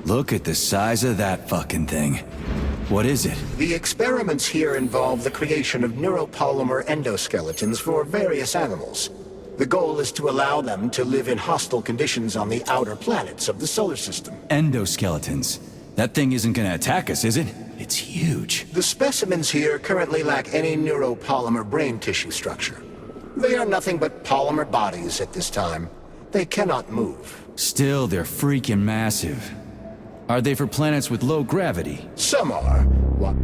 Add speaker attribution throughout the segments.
Speaker 1: Look at the size of that fucking thing. What is it?
Speaker 2: The experiments here involve the creation of neuropolymer endoskeletons for various animals. The goal is to allow them to live in hostile conditions on the outer planets of the solar system.
Speaker 1: Endoskeletons. That thing isn't gonna attack us, is it? It's huge.
Speaker 2: The specimens here currently lack any neuropolymer brain tissue structure. They are nothing but polymer bodies at this time. They cannot move.
Speaker 1: Still, they're freaking massive. Are they for planets with low gravity?
Speaker 2: Some are. What?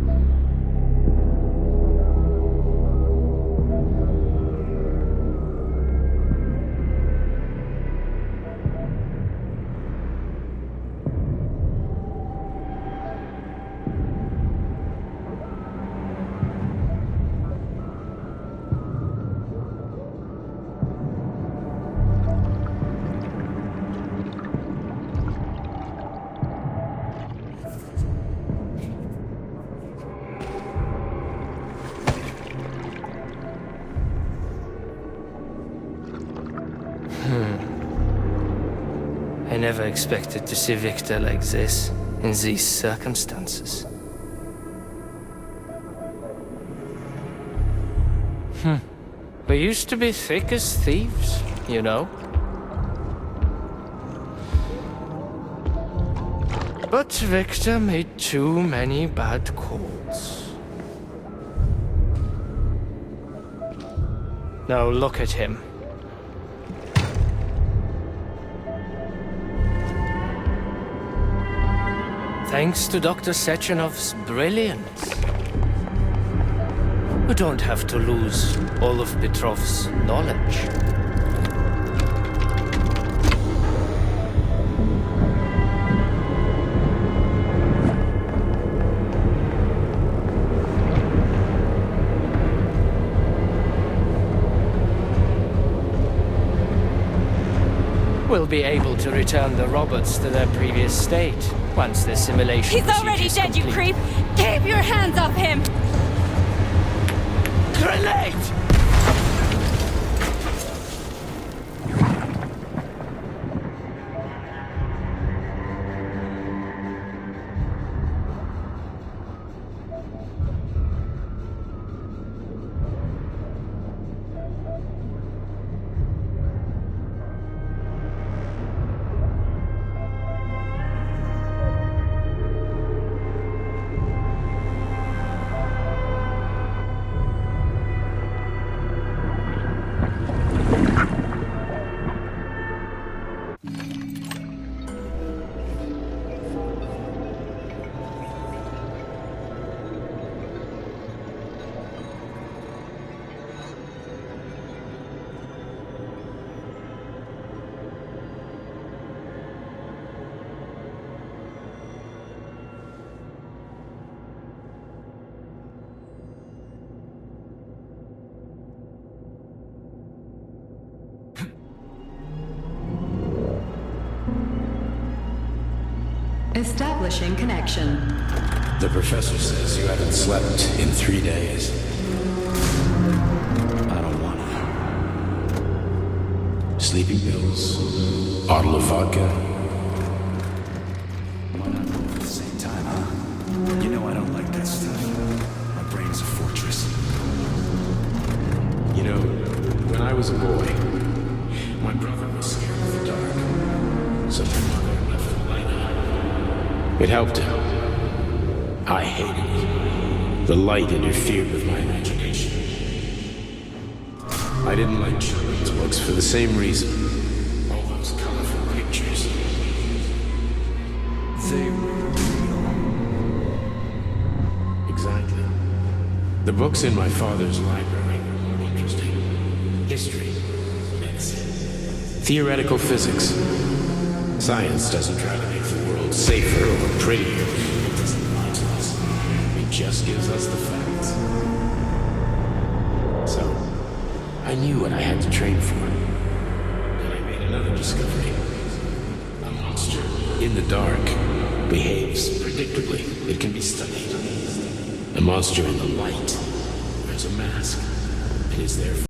Speaker 3: I never expected to see Victor like this, in these circumstances. We used to be thick as thieves, you know? But Victor made too many bad calls. Now look at him. Thanks to Dr. Sechenov's brilliance. We don't have to lose all of Petrov's knowledge. We'll be able to return the robots to their previous state once the simulation.
Speaker 4: He's already dead, you creep! Keep your hands off him!
Speaker 3: Grenade!
Speaker 5: Establishing connection.
Speaker 6: The professor says you haven't slept in 3 days. I don't wanna. Sleeping pills, bottle of vodka.
Speaker 1: Why not both at the same time, huh? You know I don't like that stuff. My brain's a fortress.
Speaker 6: You know, when I was a boy, my brother was scared of the dark. So my mother left the light on. It helped him. I hated it. The light interfered with my imagination. I didn't like children's books for the same reason. All those colorful pictures.
Speaker 1: They were real.
Speaker 6: Exactly. The books in my father's library were more interesting. History, medicine, theoretical physics. Science doesn't try to make the world safer or prettier. It doesn't lie to us. It just gives us the facts. So, I knew what I had to train for. And I made another discovery. A monster in the dark behaves predictably. It can be studied. A monster in the light wears a mask and is therefore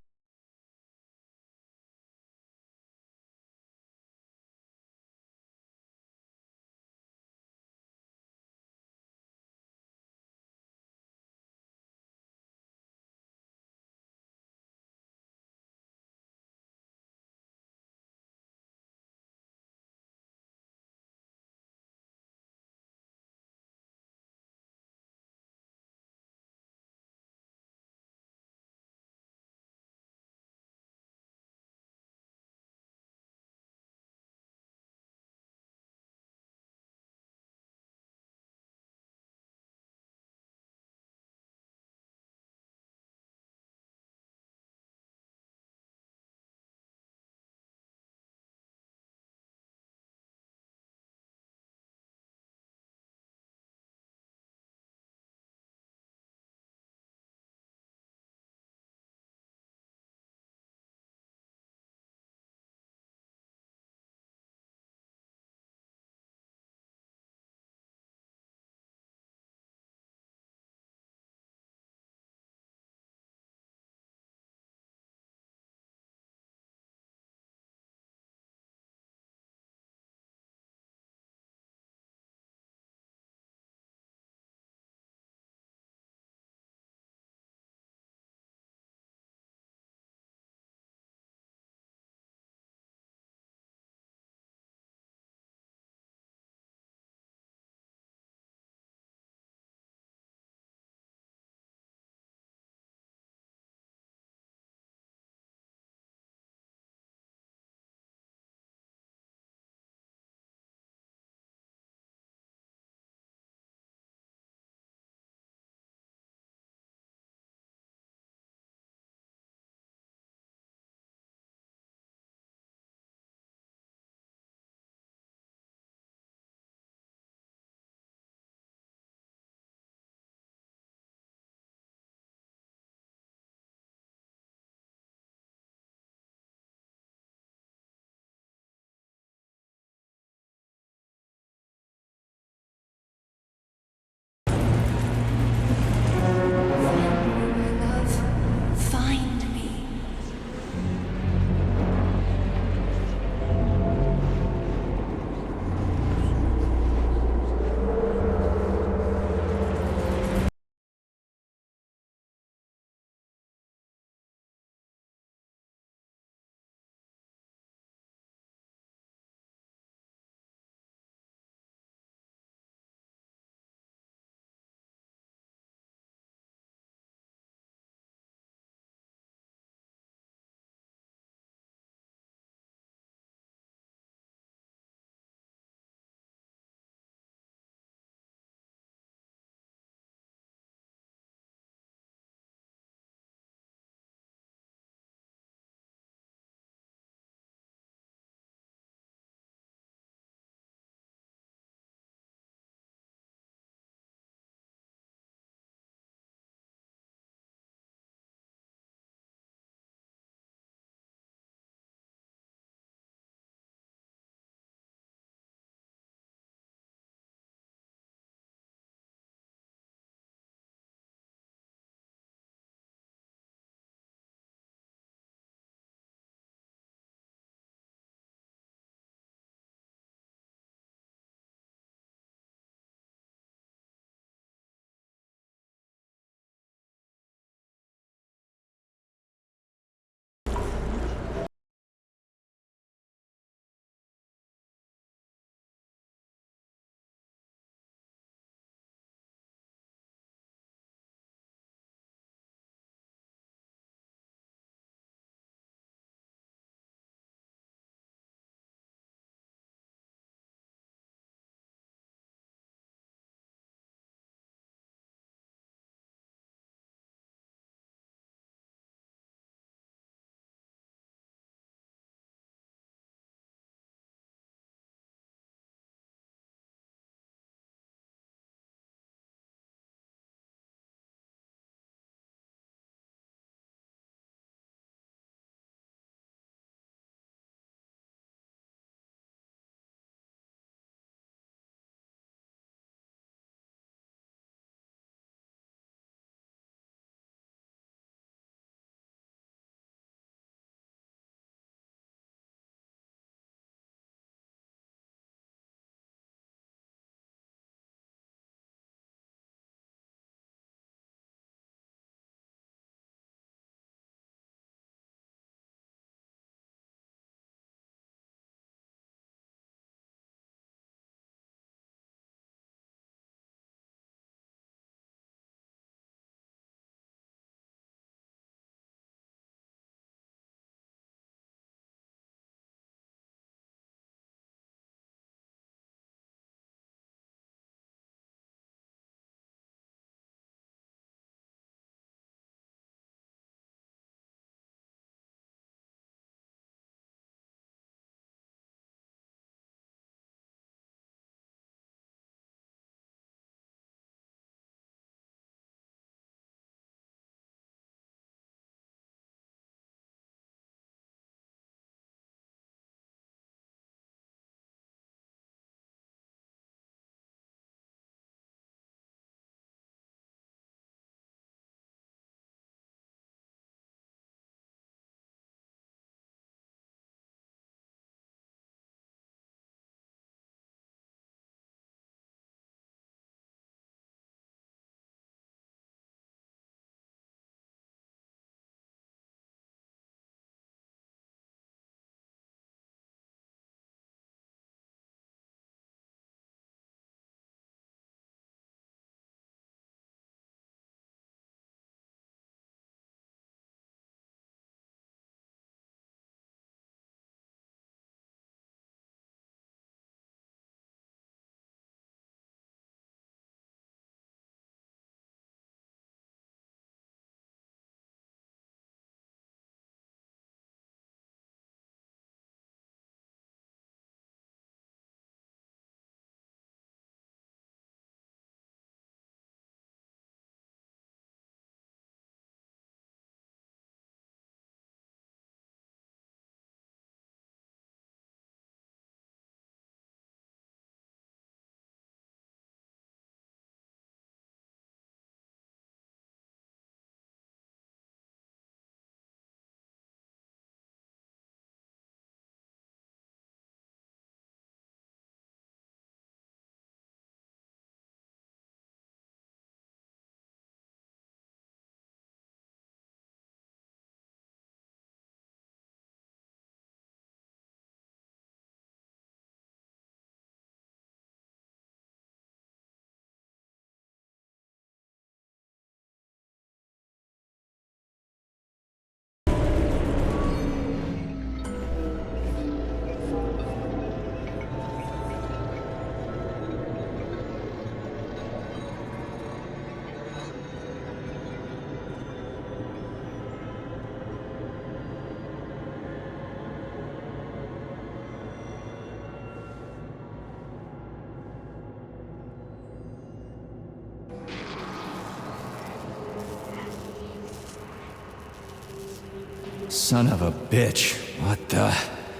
Speaker 1: Son of a bitch. What the...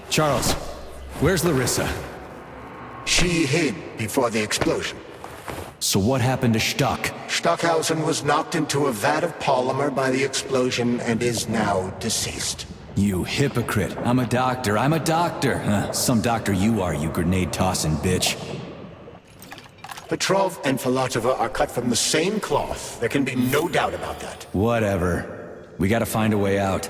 Speaker 1: Charles, where's Larissa?
Speaker 2: She hid before the explosion.
Speaker 1: So what happened to Stuck?
Speaker 2: Stockhausen was knocked into a vat of polymer by the explosion and is now deceased.
Speaker 1: You hypocrite. I'm a doctor. Huh? Some doctor you are, you grenade-tossing bitch.
Speaker 2: Petrov and Filatova are cut from the same cloth. There can be no doubt about that.
Speaker 1: Whatever. We gotta find a way out.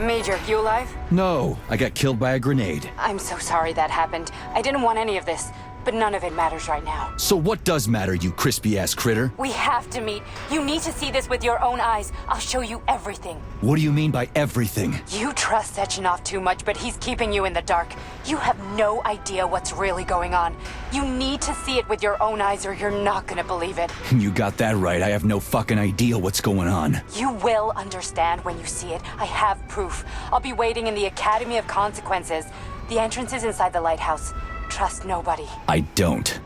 Speaker 4: Major, you alive?
Speaker 1: No, I got killed by a grenade.
Speaker 4: I'm so sorry that happened. I didn't want any of this, but none of it matters right now.
Speaker 1: So what does matter, you crispy-ass critter?
Speaker 4: We have to meet. You need to see this with your own eyes. I'll show you everything.
Speaker 1: What do you mean by everything?
Speaker 4: You trust Sechenov too much, but he's keeping you in the dark. You have no idea what's really going on. You need to see it with your own eyes or you're not gonna believe it.
Speaker 1: You got that right. I have no fucking idea what's going on.
Speaker 4: You will understand when you see it. I have proof. I'll be waiting in the Academy of Consequences. The entrance is inside the lighthouse. Trust nobody.
Speaker 1: I don't.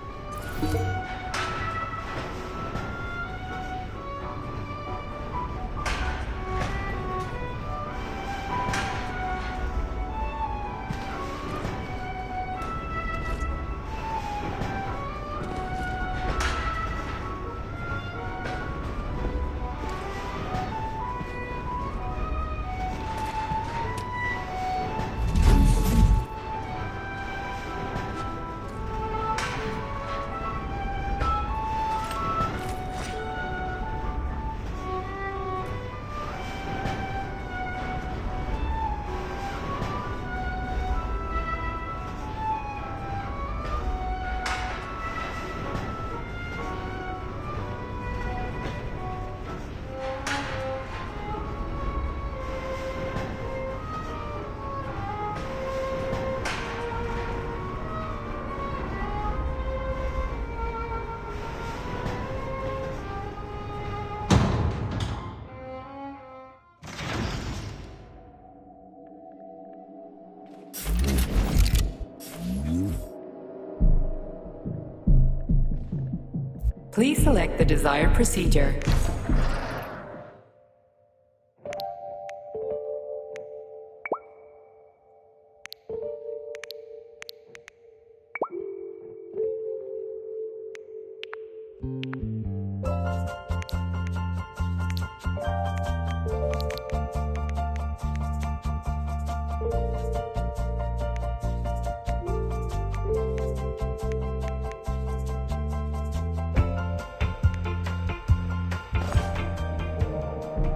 Speaker 5: Please select the desired procedure.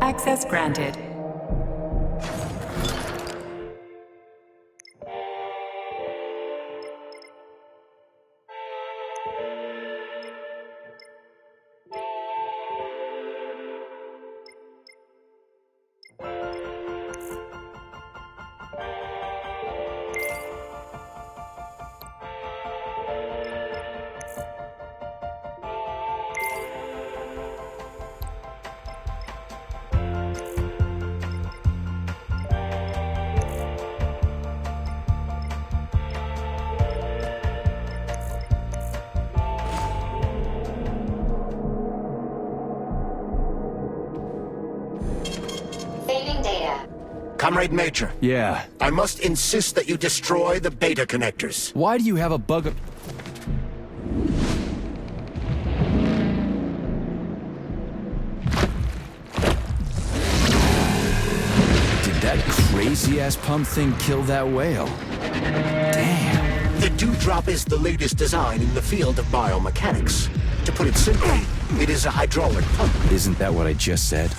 Speaker 5: Access granted.
Speaker 2: Comrade Major.
Speaker 1: Yeah.
Speaker 2: I must insist that you destroy the beta connectors.
Speaker 1: Why do you have a bug of... Did that crazy-ass pump thing kill that whale? Damn.
Speaker 2: The Dewdrop is the latest design in the field of biomechanics. To put it simply, it is a hydraulic pump.
Speaker 1: Isn't that what I just said?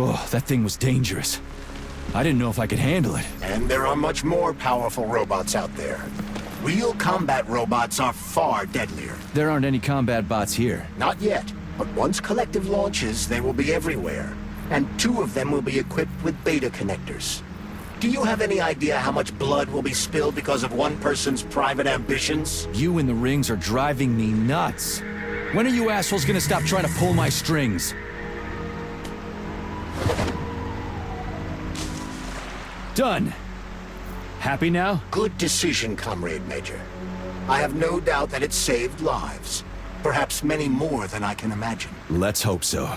Speaker 1: Whoa, that thing was dangerous. I didn't know if I could handle it.
Speaker 2: And there are much more powerful robots out there. Real combat robots are far deadlier.
Speaker 1: There aren't any combat bots here.
Speaker 2: Not yet, but once Collective launches, they will be everywhere. And 2 of them will be equipped with beta connectors. Do you have any idea how much blood will be spilled because of one person's private ambitions?
Speaker 1: You in the rings are driving me nuts. When are you assholes gonna stop trying to pull my strings? Done. Happy now?
Speaker 2: Good decision, Comrade Major. I have no doubt that it saved lives. Perhaps many more than I can imagine.
Speaker 1: Let's hope so.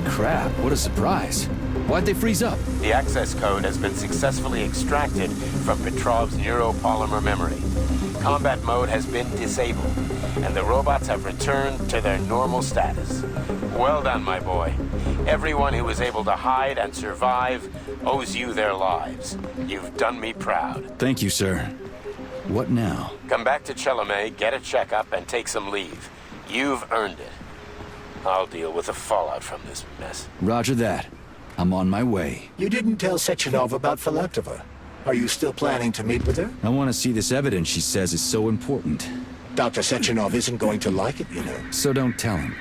Speaker 1: Crap, what a surprise. Why'd they freeze up?
Speaker 6: The access code has been successfully extracted from Petrov's neuropolymer memory. Combat mode has been disabled, and the robots have returned to their normal status. Well done, my boy. Everyone who was able to hide and survive owes you their lives. You've done me proud.
Speaker 1: Thank you, sir. What now?
Speaker 6: Come back to Chelomey, get a checkup, and take some leave. You've earned it. I'll deal with the fallout from this mess.
Speaker 1: Roger that. I'm on my way.
Speaker 2: You didn't tell Sechenov about Filatova. Are you still planning to meet with her?
Speaker 1: I want to see this evidence she says is so important.
Speaker 2: Dr. Sechenov isn't going to like it, you know.
Speaker 1: So don't tell him.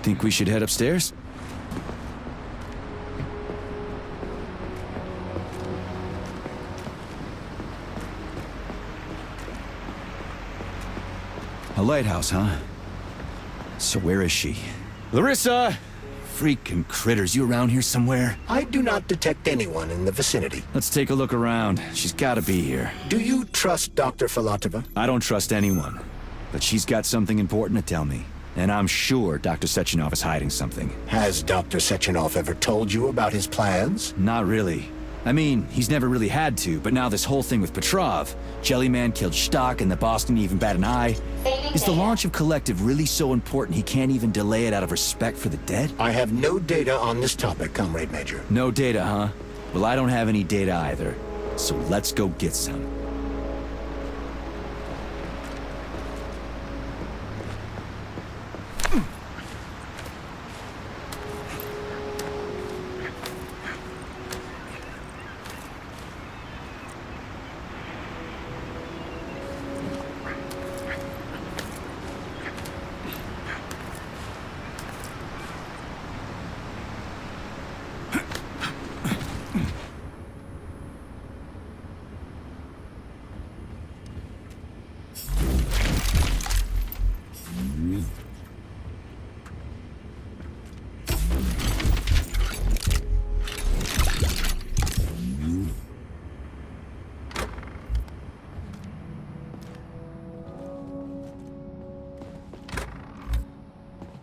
Speaker 1: Think we should head upstairs? A lighthouse, huh? So where is she? Larissa! Freaking critters, you around here somewhere?
Speaker 2: I do not detect anyone in the vicinity.
Speaker 1: Let's take a look around. She's gotta be here.
Speaker 2: Do you trust Dr. Filatova?
Speaker 1: I don't trust anyone. But she's got something important to tell me. And I'm sure Dr. Sechenov is hiding something.
Speaker 2: Has Dr. Sechenov ever told you about his plans?
Speaker 1: Not really. I mean, he's never really had to, but now this whole thing with Petrov, Jellyman killed Stock and the boss didn't even bat an eye. Is the launch of Collective really so important he can't even delay it out of respect for the dead?
Speaker 2: I have no data on this topic, Comrade Major.
Speaker 1: No data, huh? Well, I don't have any data either. So let's go get some.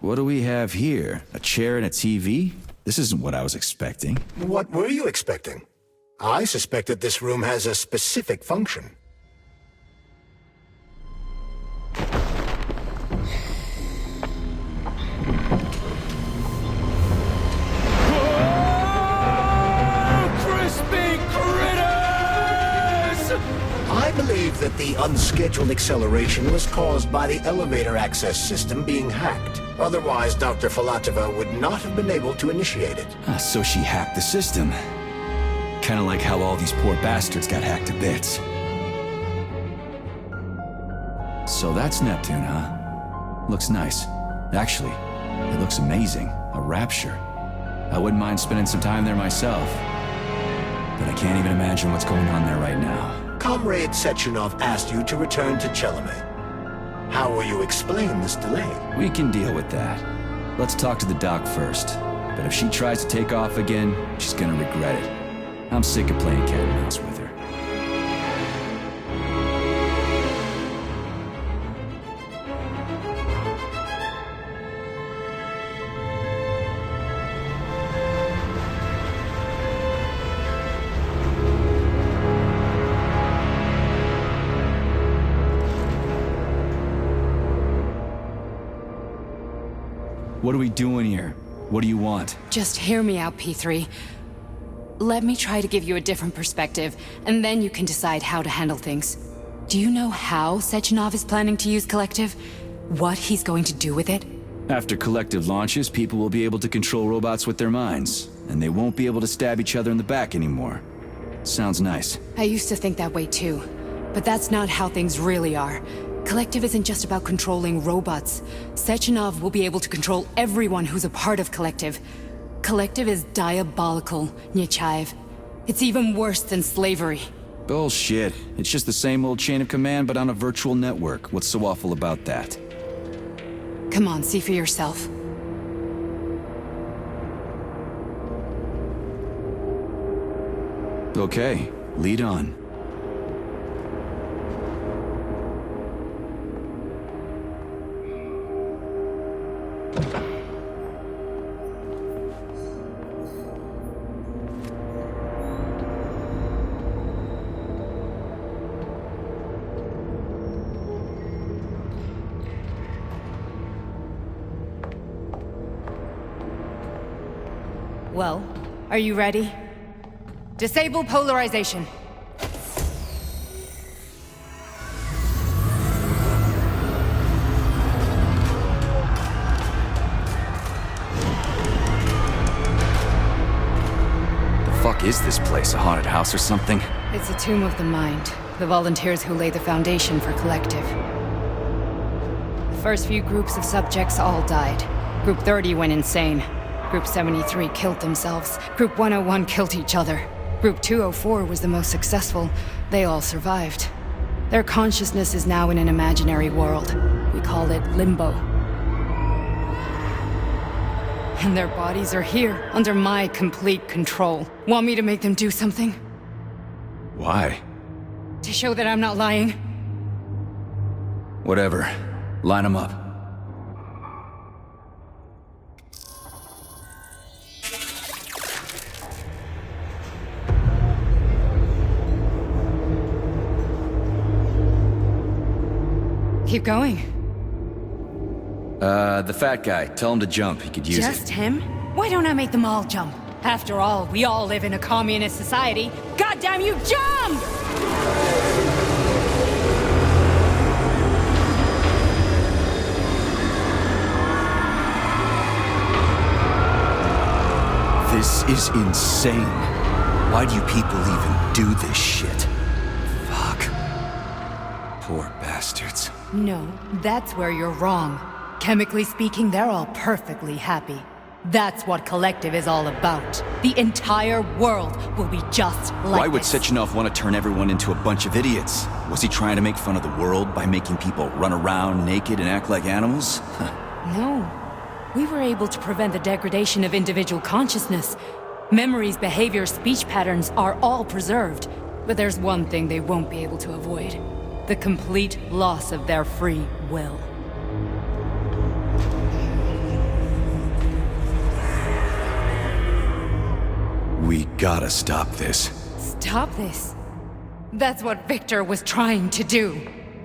Speaker 1: What do we have here? A chair and a TV? This isn't what I was expecting.
Speaker 2: What were you expecting? I suspected this room has a specific function. believe that the unscheduled acceleration was caused by the elevator access system being hacked. Otherwise, Dr. Filatova would not have been able to initiate it.
Speaker 1: So she hacked the system. Kinda like how all these poor bastards got hacked to bits. So that's Neptune, huh? Looks nice. Actually, it looks amazing. A rapture. I wouldn't mind spending some time there myself. But I can't even imagine what's going on there right now.
Speaker 2: Comrade Sechenov asked you to return to Chelome. How will you explain this delay?
Speaker 1: We can deal with that. Let's talk to the doc first. But if she tries to take off again, she's gonna regret it. I'm sick of playing cat and mouse with her. What are we doing here? What do you want?
Speaker 4: Just hear me out, P3. Let me try to give you a different perspective, and then you can decide how to handle things. Do you know how Sechenov is planning to use Collective? What he's going to do with it?
Speaker 1: After Collective launches, people will be able to control robots with their minds, and they won't be able to stab each other in the back anymore. Sounds nice.
Speaker 4: I used to think that way too, but that's not how things really are. Collective isn't just about controlling robots. Sechenov will be able to control everyone who's a part of Collective. Collective is diabolical, Nechayev. It's even worse than slavery.
Speaker 1: Bullshit. It's just the same old chain of command, but on a virtual network. What's so awful about that?
Speaker 4: Come on, see for yourself.
Speaker 1: Okay, lead on.
Speaker 4: Well, are you ready? Disable polarization.
Speaker 1: The fuck is this place? A haunted house or something?
Speaker 4: It's a tomb of the mind. The volunteers who lay the foundation for Collective. The first few groups of subjects all died. Group 30 went insane. Group 73 killed themselves. Group 101 killed each other. Group 204 was the most successful. They all survived. Their consciousness is now in an imaginary world. We call it Limbo. And their bodies are here, under my complete control. Want me to make them do something?
Speaker 1: Why?
Speaker 4: To show that I'm not lying?
Speaker 1: Whatever. Line them up.
Speaker 4: Keep going.
Speaker 1: The fat guy. Tell him to jump. He could use
Speaker 4: Just
Speaker 1: it.
Speaker 4: him? Why don't I make them all jump? After all, we all live in a communist society. Goddamn you, jump!
Speaker 1: This is insane. Why do you people even do this shit? Fuck. Poor bastards.
Speaker 4: No, that's where you're wrong. Chemically speaking, they're all perfectly happy. That's what Collective is all about. The entire world will be just like
Speaker 1: Why would
Speaker 4: this.
Speaker 1: Sechenov want to turn everyone into a bunch of idiots? Was he trying to make fun of the world by making people run around naked and act like animals?
Speaker 4: No. We were able to prevent the degradation of individual consciousness. Memories, behaviors, speech patterns are all preserved. But there's one thing they won't be able to avoid. The complete loss of their free will.
Speaker 1: We gotta stop this.
Speaker 4: Stop this. That's what Victor was trying to do.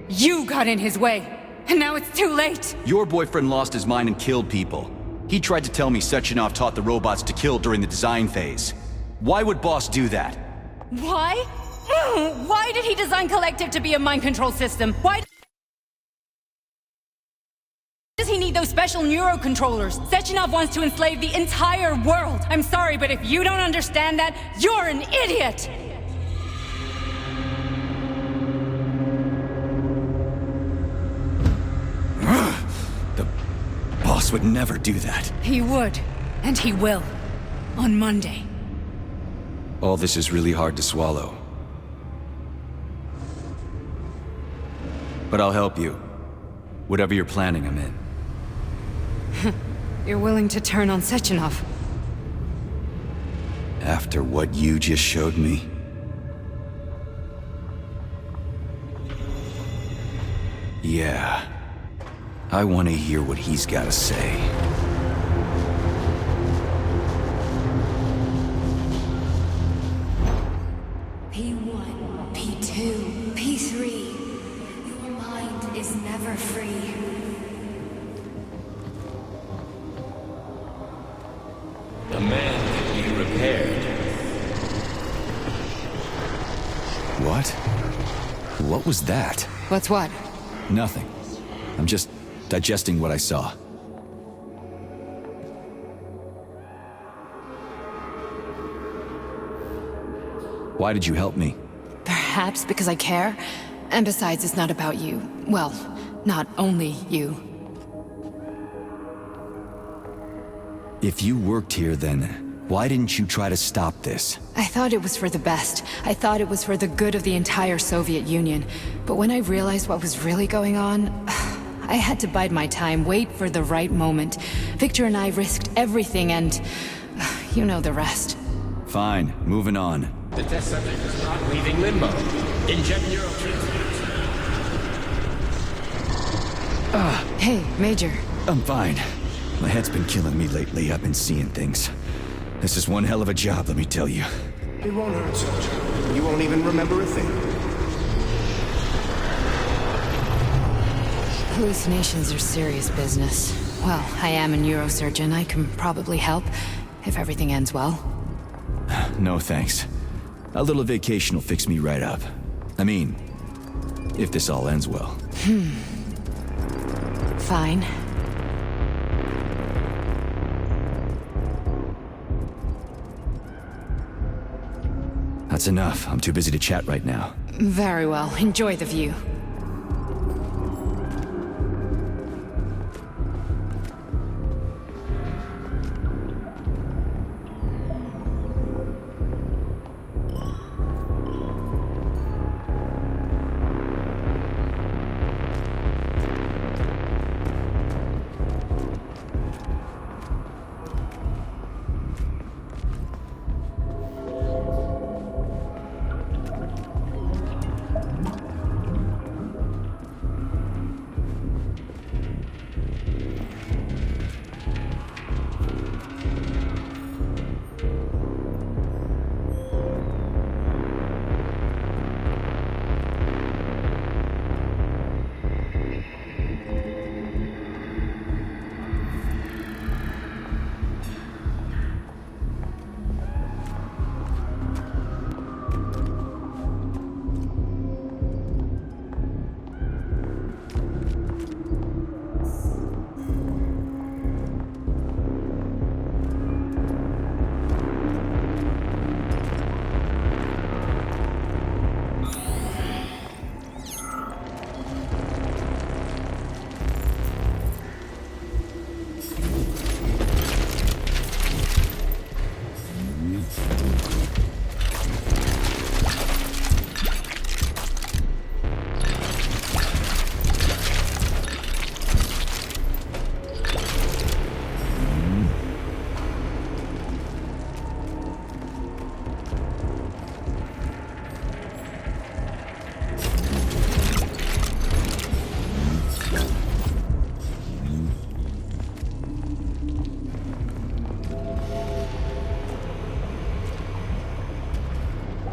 Speaker 4: You got in his way, and now it's too late.
Speaker 1: Your boyfriend lost his mind and killed people. He tried to tell me Sechenov taught the robots to kill during the design phase. Why would Boss do that?
Speaker 4: Why? Why did he design Collective to be a mind control system? Why does he need those special neurocontrollers? Sechenov wants to enslave the entire world. I'm sorry, but if you don't understand that, you're an idiot!
Speaker 1: The boss would never do that.
Speaker 4: He would. And he will. On Monday.
Speaker 1: All this is really hard to swallow. But I'll help you. Whatever you're planning, I'm in.
Speaker 4: You're willing to turn on Sechenov?
Speaker 1: After what you just showed me? Yeah. I want to hear what he's got to say.
Speaker 7: P1, P2, P3. Your mind is never free.
Speaker 6: The man can be repaired.
Speaker 1: What? What was that?
Speaker 4: What's what?
Speaker 1: Nothing. I'm just digesting what I saw. Why did you help me?
Speaker 4: Perhaps because I care? And besides, it's not about you. Well, not only you.
Speaker 1: If you worked here, then why didn't you try to stop this?
Speaker 4: I thought it was for the best. I thought it was for the good of the entire Soviet Union. But when I realized what was really going on, I had to bide my time, wait for the right moment. Victor and I risked everything and... you know the rest.
Speaker 1: Fine, moving on.
Speaker 6: The test subject is not leaving limbo. Inject neurotransmitters.
Speaker 4: Hey, Major.
Speaker 1: I'm fine. My head's been killing me lately. I've been seeing things. This is one hell of a job, let me tell you.
Speaker 2: It won't hurt, soldier. You won't even remember a thing.
Speaker 4: Hallucinations are serious business. Well, I am a neurosurgeon. I can probably help, if everything ends well.
Speaker 1: No thanks. A little vacation will fix me right up. I mean, if this all ends well.
Speaker 4: Fine.
Speaker 1: That's enough. I'm too busy to chat right now.
Speaker 4: Very well. Enjoy the view.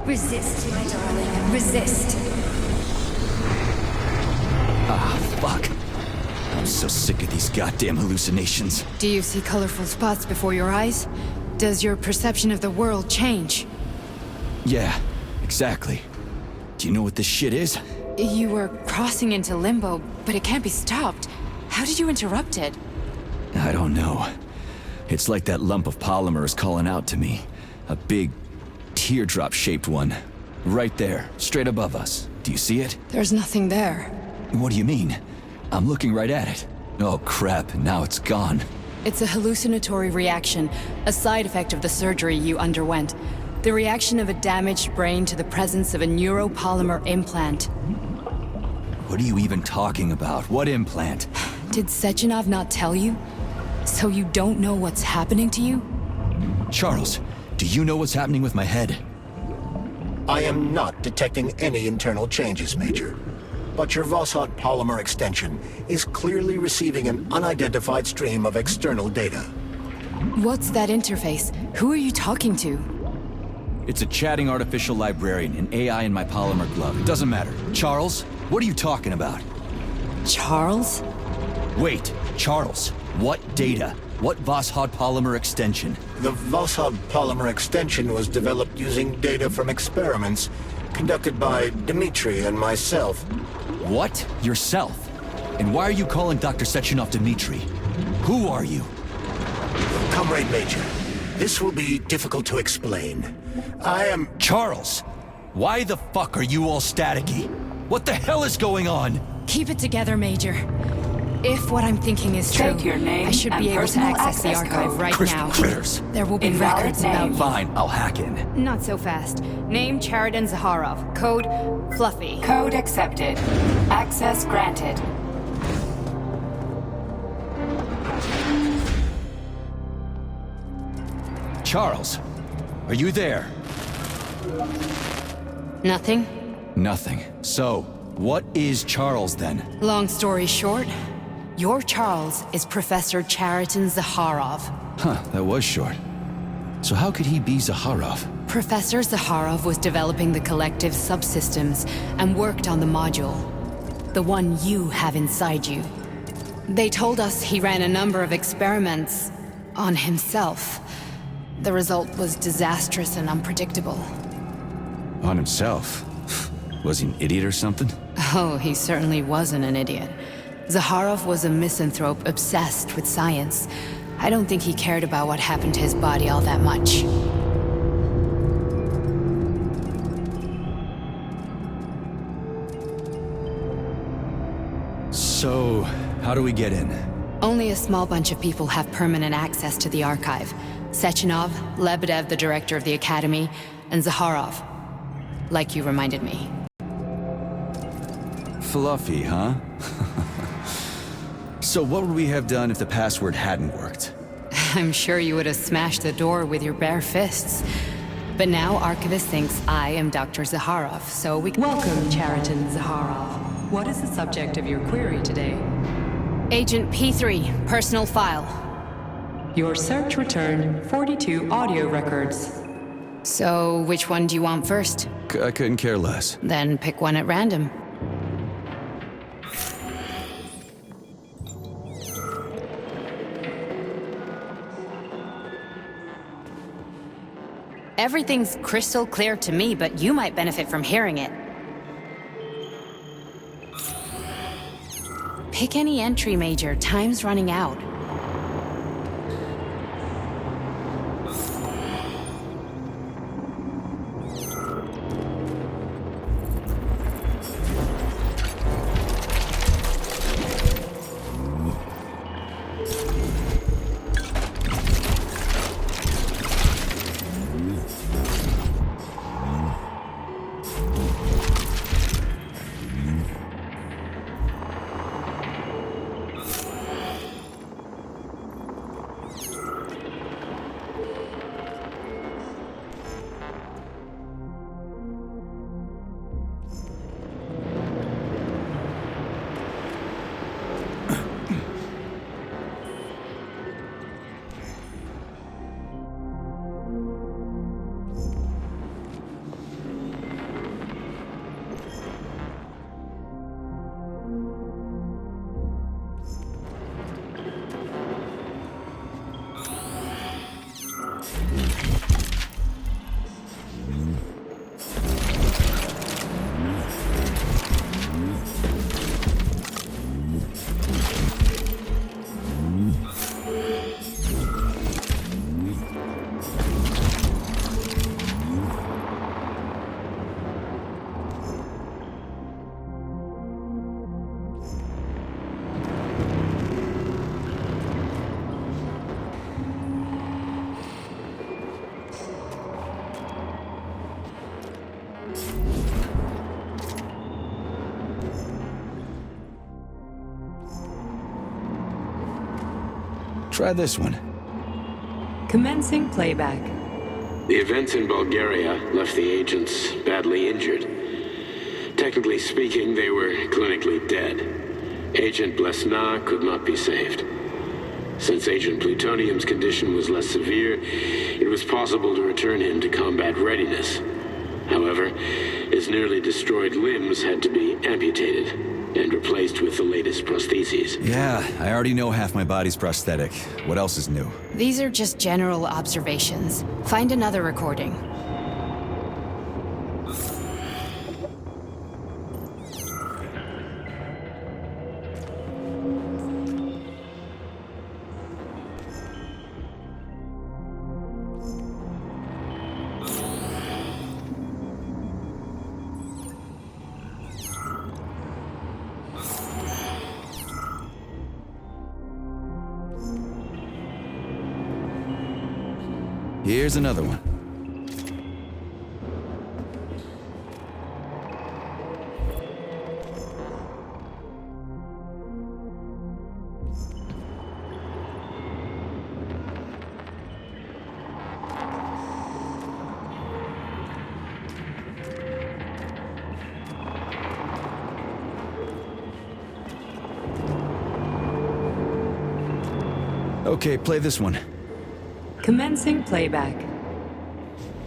Speaker 7: Resist, my darling. Resist.
Speaker 1: Ah, fuck. I'm so sick of these goddamn hallucinations.
Speaker 4: Do you see colorful spots before your eyes? Does your perception of the world change?
Speaker 1: Yeah, exactly. Do you know what this shit is?
Speaker 4: You were crossing into limbo, but it can't be stopped. How did you interrupt it?
Speaker 1: I don't know. It's like that lump of polymer is calling out to me. A big, teardrop-shaped one. Right there, straight above us. Do you see it?
Speaker 4: There's nothing there.
Speaker 1: What do you mean? I'm looking right at it. Oh crap, now it's gone.
Speaker 4: It's a hallucinatory reaction, a side effect of the surgery you underwent. The reaction of a damaged brain to the presence of a neuropolymer implant.
Speaker 1: What are you even talking about? What implant?
Speaker 4: Did Sechenov not tell you? So you don't know what's happening to you?
Speaker 1: Charles, do you know what's happening with my head?
Speaker 2: I am not detecting any internal changes, Major. But your Voshod polymer extension is clearly receiving an unidentified stream of external data.
Speaker 4: What's that interface? Who are you talking to?
Speaker 1: It's a chatting artificial librarian, an AI in my polymer glove. It doesn't matter. Charles, what are you talking about?
Speaker 4: Charles?
Speaker 1: Wait, Charles, what data? What Voshod polymer extension?
Speaker 2: The Voshod polymer extension was developed using data from experiments conducted by Dmitri and myself.
Speaker 1: What? Yourself? And why are you calling Dr. Sechenov Dmitri? Who are you?
Speaker 2: Comrade Major, this will be difficult to explain. I am...
Speaker 1: Charles! Why the fuck are you all staticky? What the hell is going on?
Speaker 4: Keep it together, Major. If what I'm thinking is true,
Speaker 5: State your name
Speaker 4: I should be
Speaker 5: and
Speaker 4: able to
Speaker 5: personal
Speaker 4: access the
Speaker 5: access
Speaker 4: archive
Speaker 5: code.
Speaker 4: right
Speaker 1: Crystal
Speaker 4: now.
Speaker 1: critters.
Speaker 4: There will be
Speaker 5: Invalid
Speaker 4: records
Speaker 5: name.
Speaker 4: about you.
Speaker 1: Fine, I'll hack in.
Speaker 4: Not so fast. Name Cheriton Zaharov. Code Fluffy.
Speaker 5: Code accepted. Access granted.
Speaker 1: Charles, are you there?
Speaker 4: Nothing?
Speaker 1: Nothing. So, what is Charles then?
Speaker 4: Long story short, your Charles is Professor Cheriton Zaharov.
Speaker 1: Huh, that was short. So how could he be Zaharov?
Speaker 4: Professor Zaharov was developing the collective subsystems and worked on the module. The one you have inside you. They told us he ran a number of experiments on himself. The result was disastrous and unpredictable.
Speaker 1: On himself? Was he an idiot or something?
Speaker 4: Oh, he certainly wasn't an idiot. Zaharov was a misanthrope obsessed with science. I don't think he cared about what happened to his body all that much.
Speaker 1: So, how do we get in?
Speaker 4: Only a small bunch of people have permanent access to the archive. Sechenov, Lebedev, the director of the Academy, and Zaharov. Like you reminded me.
Speaker 1: Fluffy, huh? So what would we have done if the password hadn't worked?
Speaker 4: I'm sure you would have smashed the door with your bare fists. But now Archivist thinks I am Dr. Zaharov, so we can...
Speaker 5: Welcome, Cheriton Zaharov. What is the subject of your query today?
Speaker 4: Agent P3, personal file.
Speaker 5: Your search returned 42 audio records.
Speaker 4: So, which one do you want first?
Speaker 1: I couldn't care less.
Speaker 4: Then pick one at random. Everything's crystal clear to me, but you might benefit from hearing it. Pick any entry, Major. Time's running out.
Speaker 1: Try this one.
Speaker 5: Commencing playback.
Speaker 6: The events in Bulgaria left the agents badly injured. Technically speaking, they were clinically dead. Agent Blesna could not be saved. Since Agent Plutonium's condition was less severe, it was possible to return him to combat readiness. However, his nearly destroyed limbs had to be amputated and replaced with the latest prostheses.
Speaker 1: Yeah, I already know half my body's prosthetic. What else is new?
Speaker 4: These are just general observations. Find another recording.
Speaker 1: Here's another one. Okay, play this one.
Speaker 5: Commencing playback.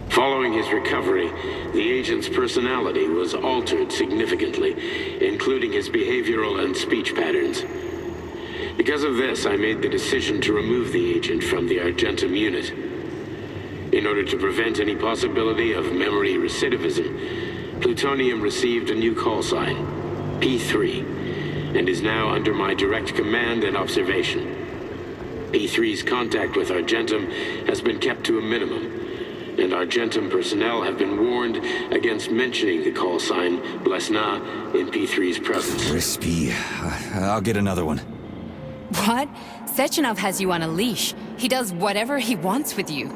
Speaker 6: Following his recovery, the agent's personality was altered significantly, including his behavioral and speech patterns. Because of this, I made the decision to remove the agent from the Argentum unit. In order to prevent any possibility of memory recidivism, Plutonium received a new call sign, P3, and is now under my direct command and observation. P3's contact with Argentum has been kept to a minimum, and Argentum personnel have been warned against mentioning the call sign Blesna in P3's presence.
Speaker 1: Crispy. I'll get another one.
Speaker 4: What? Sechenov has you on a leash. He does whatever he wants with you.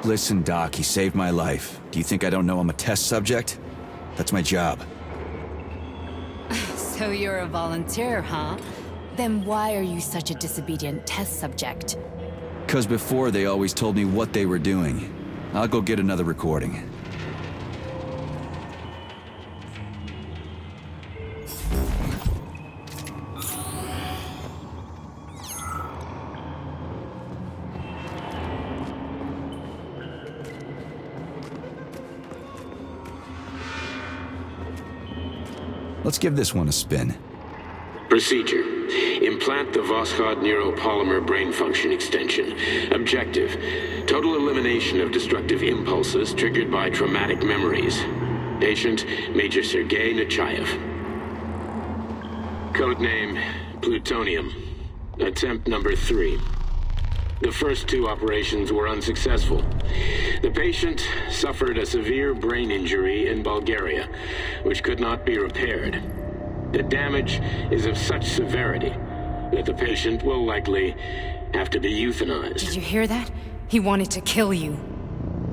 Speaker 1: Listen, Doc, he saved my life. Do you think I don't know I'm a test subject? That's my job.
Speaker 4: So you're a volunteer, huh? Then why are you such a disobedient test subject?
Speaker 1: 'Cause before they always told me what they were doing. I'll go get another recording. Let's give this one a spin.
Speaker 6: Procedure. Implant the Voskhod neuropolymer brain function extension. Objective. Total elimination of destructive impulses triggered by traumatic memories. Patient, Major Sergei Nechayev. Codename, Plutonium. Attempt number 3. The first 2 operations were unsuccessful. The patient suffered a severe brain injury in Bulgaria, which could not be repaired. The damage is of such severity that the patient will likely have to be euthanized.
Speaker 4: Did you hear that? He wanted to kill you.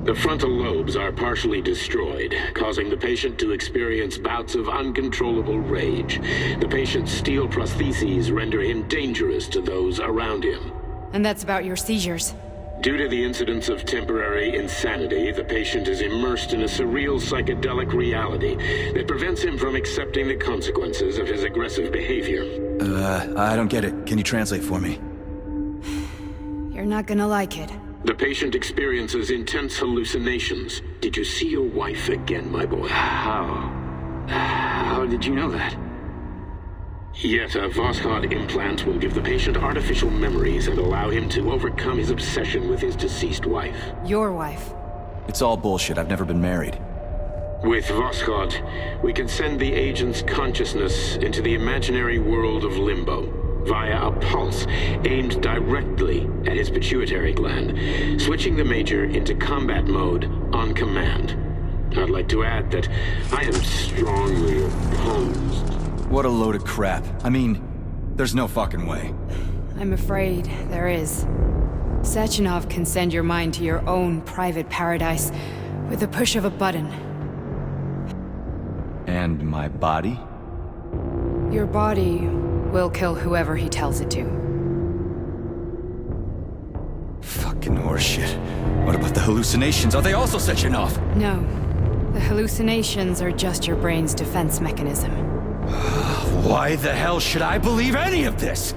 Speaker 6: The frontal lobes are partially destroyed, causing the patient to experience bouts of uncontrollable rage. The patient's steel prostheses render him dangerous to those around him.
Speaker 4: And that's about your seizures.
Speaker 6: Due to the incidence of temporary insanity, the patient is immersed in a surreal psychedelic reality that prevents him from accepting the consequences of his aggressive behavior.
Speaker 1: I don't get it. Can you translate for me?
Speaker 4: You're not gonna like it.
Speaker 6: The patient experiences intense hallucinations. Did you see your wife again, my boy?
Speaker 8: How did you know that?
Speaker 6: Yet a Voskhod implant will give the patient artificial memories and allow him to overcome his obsession with his deceased wife.
Speaker 4: Your wife.
Speaker 1: It's all bullshit. I've never been married.
Speaker 6: With Voskhod, we can send the agent's consciousness into the imaginary world of limbo via a pulse aimed directly at his pituitary gland, switching the Major into combat mode on command. I'd like to add that I am strongly opposed.
Speaker 1: What a load of crap. I mean, there's no fucking way.
Speaker 4: I'm afraid there is. Sechenov can send your mind to your own private paradise with the push of a button.
Speaker 1: And my body?
Speaker 4: Your body will kill whoever he tells it to.
Speaker 1: Fucking horseshit. What about the hallucinations? Are they also Sechenov?
Speaker 4: No. The hallucinations are just your brain's defense mechanism.
Speaker 1: Why the hell should I believe any of this?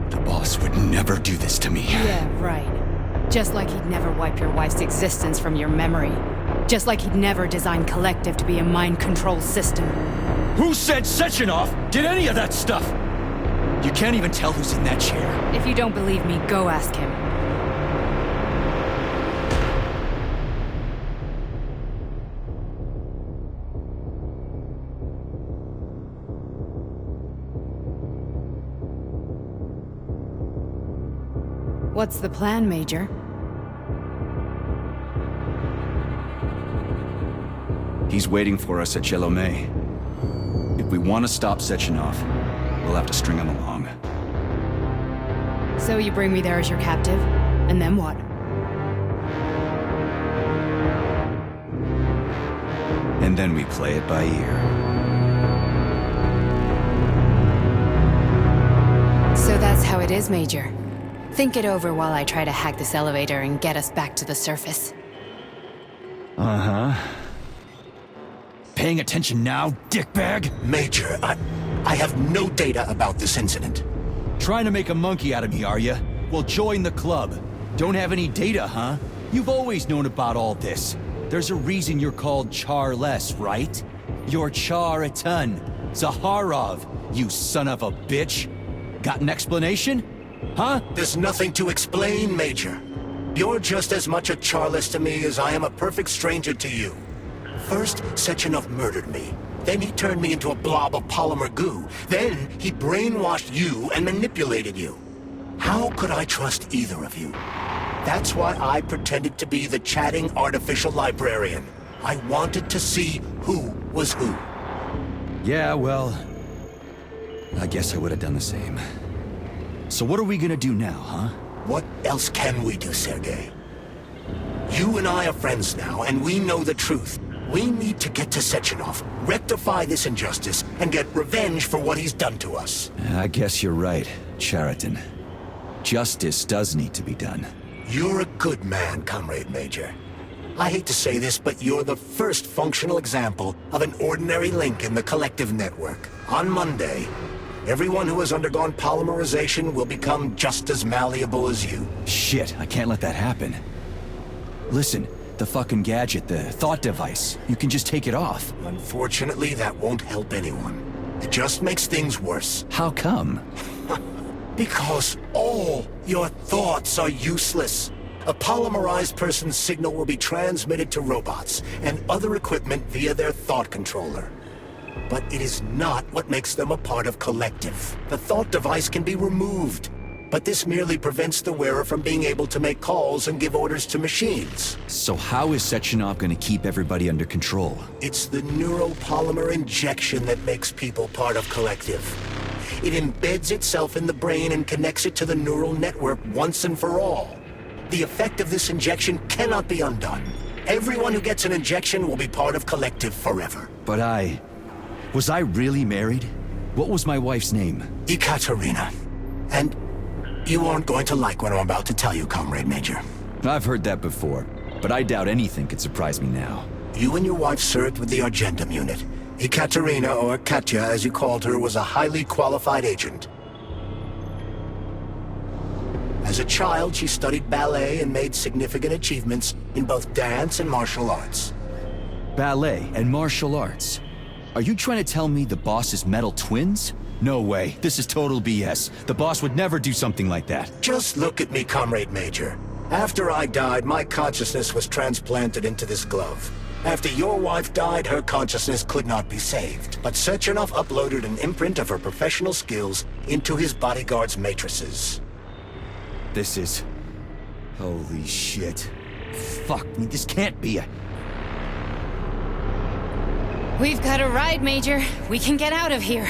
Speaker 1: The boss would never do this to me.
Speaker 4: Yeah, right. Just like he'd never wipe your wife's existence from your memory. Just like he'd never design Collective to be a mind control system.
Speaker 1: Who said Sechenov did any of that stuff? You can't even tell who's in that chair.
Speaker 4: If you don't believe me, go ask him. What's the plan, Major?
Speaker 1: He's waiting for us at Chelomey. If we want to stop Sechenov, we'll have to string him along.
Speaker 4: So you bring me there as your captive, and then what?
Speaker 1: And then we play it by ear.
Speaker 4: So that's how it is, Major. Think it over while I try to hack this elevator and get us back to the surface.
Speaker 1: Uh-huh. Paying attention now, dickbag?
Speaker 2: Major, I have no data about this incident.
Speaker 1: Trying to make a monkey out of me, are you? Well, join the club. Don't have any data, huh? You've always known about all this. There's a reason you're called Charless, right? You're Char-a-ton. Zaharov, you son of a bitch. Got an explanation? Huh?
Speaker 2: There's nothing to explain, Major. You're just as much a Charless to me as I am a perfect stranger to you. First, Sechenov murdered me. Then he turned me into a blob of polymer goo. Then he brainwashed you and manipulated you. How could I trust either of you? That's why I pretended to be the chatting artificial librarian. I wanted to see who was who.
Speaker 1: Yeah, well, I guess I would have done the same. So what are we gonna do now, huh?
Speaker 2: What else can we do, Sergei? You and I are friends now, and we know the truth. We need to get to Sechenov, rectify this injustice, and get revenge for what he's done to us.
Speaker 1: I guess you're right, Chariton. Justice does need to be done.
Speaker 2: You're a good man, Comrade Major. I hate to say this, but you're the first functional example of an ordinary link in the Collective network. On Monday, everyone who has undergone polymerization will become just as malleable as you.
Speaker 1: Shit, I can't let that happen. Listen, the fucking gadget, the thought device, you can just take it off.
Speaker 2: Unfortunately, that won't help anyone. It just makes things worse.
Speaker 1: How come?
Speaker 2: Because all your thoughts are useless. A polymerized person's signal will be transmitted to robots and other equipment via their thought controller. But it is not what makes them a part of Collective. The thought device can be removed, but this merely prevents the wearer from being able to make calls and give orders to machines.
Speaker 1: So how is Sechenov gonna keep everybody under control?
Speaker 2: It's the neuropolymer injection that makes people part of Collective. It embeds itself in the brain and connects it to the neural network once and for all. The effect of this injection cannot be undone. Everyone who gets an injection will be part of Collective forever.
Speaker 1: But was I really married? What was my wife's name?
Speaker 2: Ekaterina. And you aren't going to like what I'm about to tell you, Comrade Major.
Speaker 1: I've heard that before, but I doubt anything could surprise me now.
Speaker 2: You and your wife served with the Argentum unit. Ekaterina, or Katya as you called her, was a highly qualified agent. As a child, she studied ballet and made significant achievements in both dance and martial arts.
Speaker 1: Ballet and martial arts? Are you trying to tell me the boss is metal twins? No way. This is total BS. The boss would never do something like that.
Speaker 2: Just look at me, Comrade Major. After I died, my consciousness was transplanted into this glove. After your wife died, her consciousness could not be saved. But Sechenov uploaded an imprint of her professional skills into his bodyguard's matrices.
Speaker 1: This is... Holy shit. Fuck me, this can't be a...
Speaker 4: We've got a ride, Major. We can get out of here.